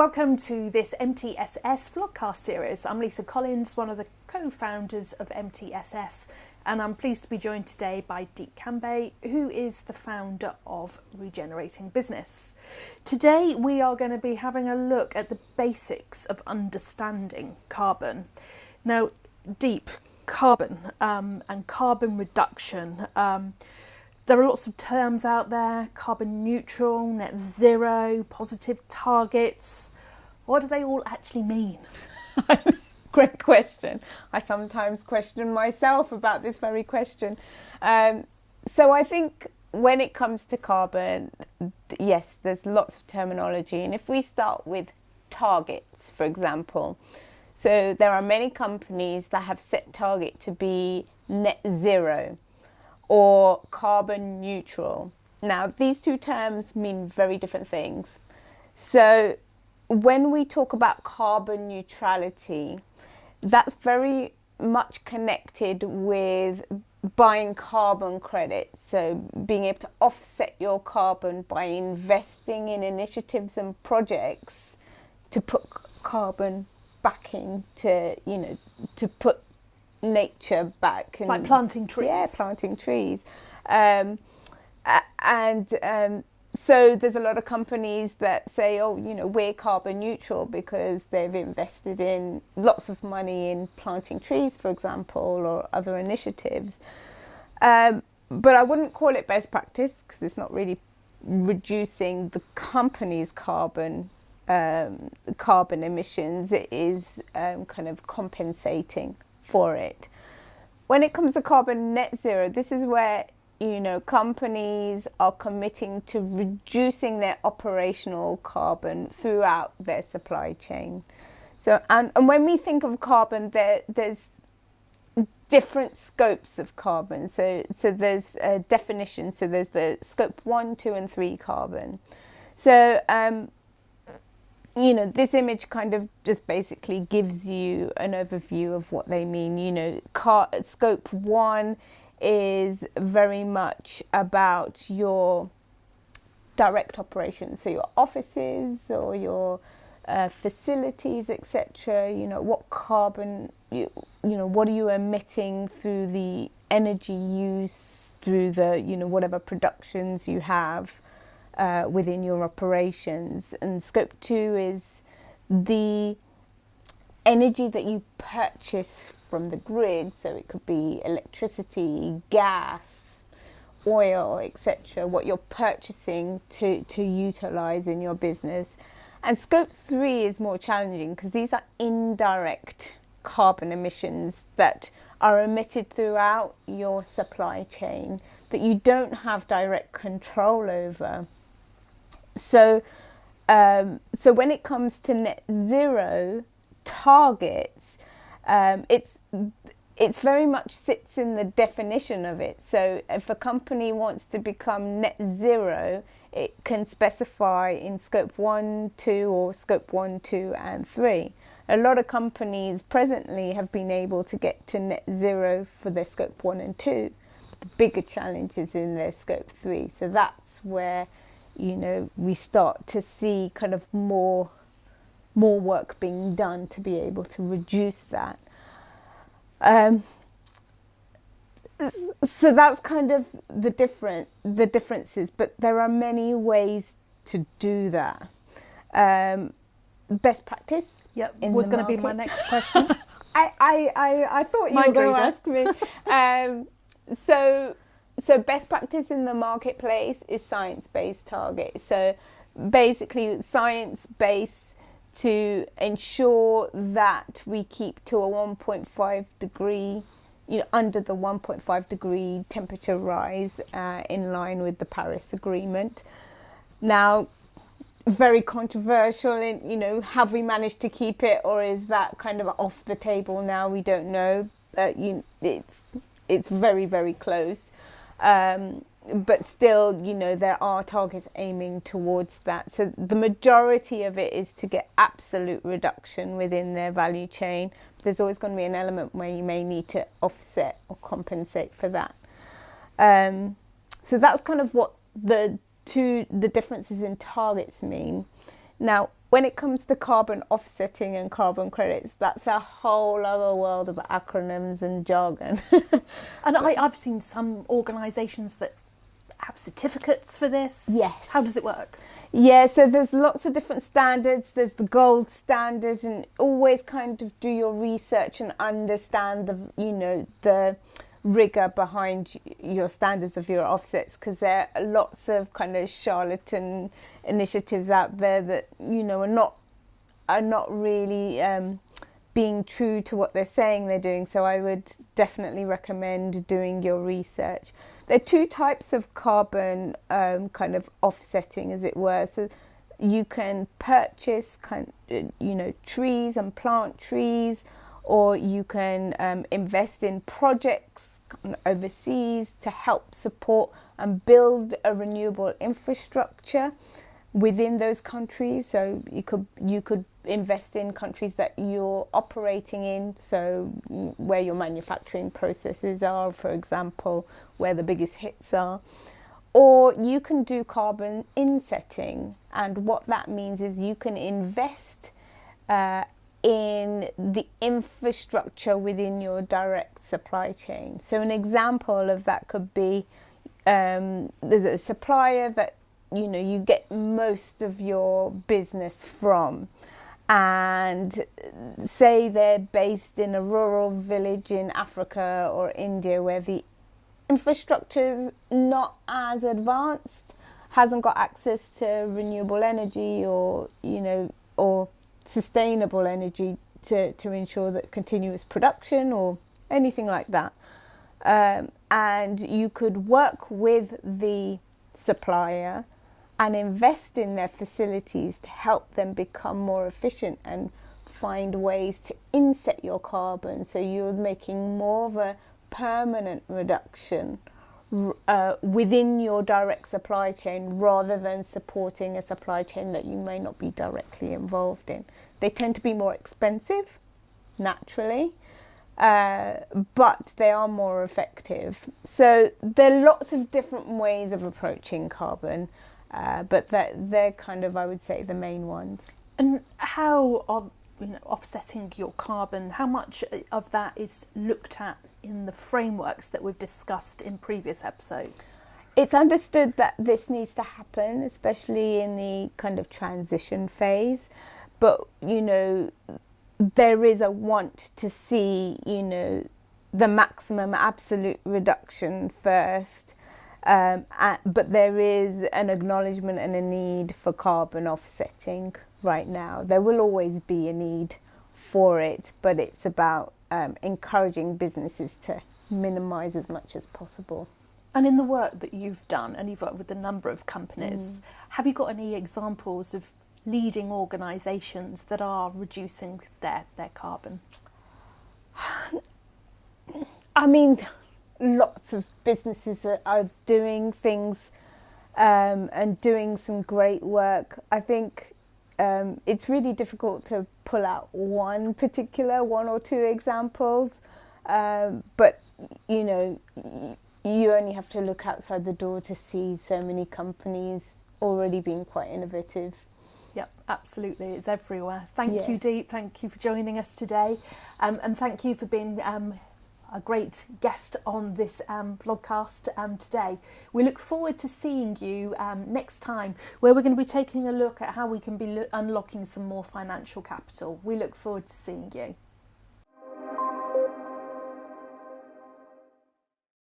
Welcome to this MTSS Vlogcast series. I'm Lisa Collins, one of the co-founders of MTSS, and I'm pleased to be joined today by Deep Kambe, who is the founder of Regenerating Business. Today we are going to be having a look at the basics of understanding carbon. Now, Deep, carbon and carbon reduction. There are lots of terms out there: carbon neutral, net zero, positive targets. What do they all actually mean? Great question. I sometimes question myself about this very question. So I think when it comes to carbon, yes, there's lots of terminology. And if we start with targets, for example, so there are many companies that have set target to be net zero or carbon neutral. Now, these two terms mean very different things. So when we talk about carbon neutrality, that's very much connected with buying carbon credits. So being able to offset your carbon by investing in initiatives and projects to put carbon back into, to put nature back. And, like planting trees. Yeah, planting trees. So there's a lot of companies that say, we're carbon neutral because they've invested in lots of money in planting trees, for example, or other initiatives. But I wouldn't call it best practice because it's not really reducing the company's carbon emissions. It is kind of compensating for it. When it comes to carbon net zero, this is where companies are committing to reducing their operational carbon throughout their supply chain. So and when we think of carbon, there's different scopes of carbon. So there's a definition. So there's the scope 1, 2 and 3 carbon. So this image kind of just basically gives you an overview of what they mean. Scope 1 is very much about your direct operations, so your offices or your facilities, etc. What carbon, what are you emitting through the energy use, through the, whatever productions you have within your operations. And scope 2 is the energy that you purchase from the grid, so it could be electricity, gas, oil, etc., what you're purchasing to utilize in your business. And scope 3 is more challenging because these are indirect carbon emissions that are emitted throughout your supply chain that you don't have direct control over. So when it comes to net zero targets, it's very much sits in the definition of it. So if a company wants to become net zero, it can specify in scope 1, 2 or scope 1, 2 and 3. A lot of companies presently have been able to get to net zero for their scope 1 and 2. The bigger challenge is in their scope 3. So that's where, we start to see kind of more work being done to be able to reduce that. So that's kind of the differences, but there are many ways to do that. Best practice. Yep, was going to be my next question. I thought you were going to ask me. So best practice in the marketplace is science-based targets. So basically science-based to ensure that we keep to a 1.5 degree, under the 1.5 degree temperature rise in line with the Paris Agreement. Now, very controversial in, have we managed to keep it, or is that kind of off the table now? We don't know. It's very, very close. But still, there are targets aiming towards that. So the majority of it is to get absolute reduction within their value chain. There's always going to be an element where you may need to offset or compensate for that. So that's kind of what the differences in targets mean. Now, when it comes to carbon offsetting and carbon credits, that's a whole other world of acronyms and jargon. And I've seen some organisations that have certificates for this. Yes. How does it work? Yeah, so there's lots of different standards. There's the gold standard, and always kind of do your research and understand the rigor behind your standards of your offsets, because there are lots of kind of charlatan initiatives out there that are not really being true to what they're saying they're doing. So I would definitely recommend doing your research. There are two types of carbon kind of offsetting, as it were. So you can purchase trees and plant trees, or you can invest in projects overseas to help support and build a renewable infrastructure within those countries. So you could invest in countries that you're operating in, so where your manufacturing processes are, for example, where the biggest hits are. Or you can do carbon insetting, and what that means is you can invest in the infrastructure within your direct supply chain. So an example of that could be there's a supplier that you get most of your business from, and say they're based in a rural village in Africa or India where the infrastructure's not as advanced, hasn't got access to renewable energy or sustainable energy to ensure that continuous production or anything like that. And you could work with the supplier and invest in their facilities to help them become more efficient and find ways to inset your carbon, so you're making more of a permanent reduction within your direct supply chain, rather than supporting a supply chain that you may not be directly involved in. They tend to be more expensive, naturally, but they are more effective. So there are lots of different ways of approaching carbon, but they're kind of, I would say, the main ones. And how are offsetting your carbon, how much of that is looked at in the frameworks that we've discussed in previous episodes? It's understood that this needs to happen, especially in the kind of transition phase. But, there is a want to see, the maximum absolute reduction first. But there is an acknowledgement and a need for carbon offsetting right now. There will always be a need for it, but it's about encouraging businesses to minimise as much as possible. And in the work that you've done, and you've worked with a number of companies, have you got any examples of leading organisations that are reducing their carbon? I mean, lots of businesses are doing things and doing some great work. I think it's really difficult to pull out one or two examples, but you only have to look outside the door to see so many companies already being quite innovative. Yep, absolutely. It's everywhere. Thank you, Deep. Thank you for joining us today. And thank you for being a great guest on this vlogcast today. We look forward to seeing you next time, where we're going to be taking a look at how we can be unlocking some more financial capital. We look forward to seeing you.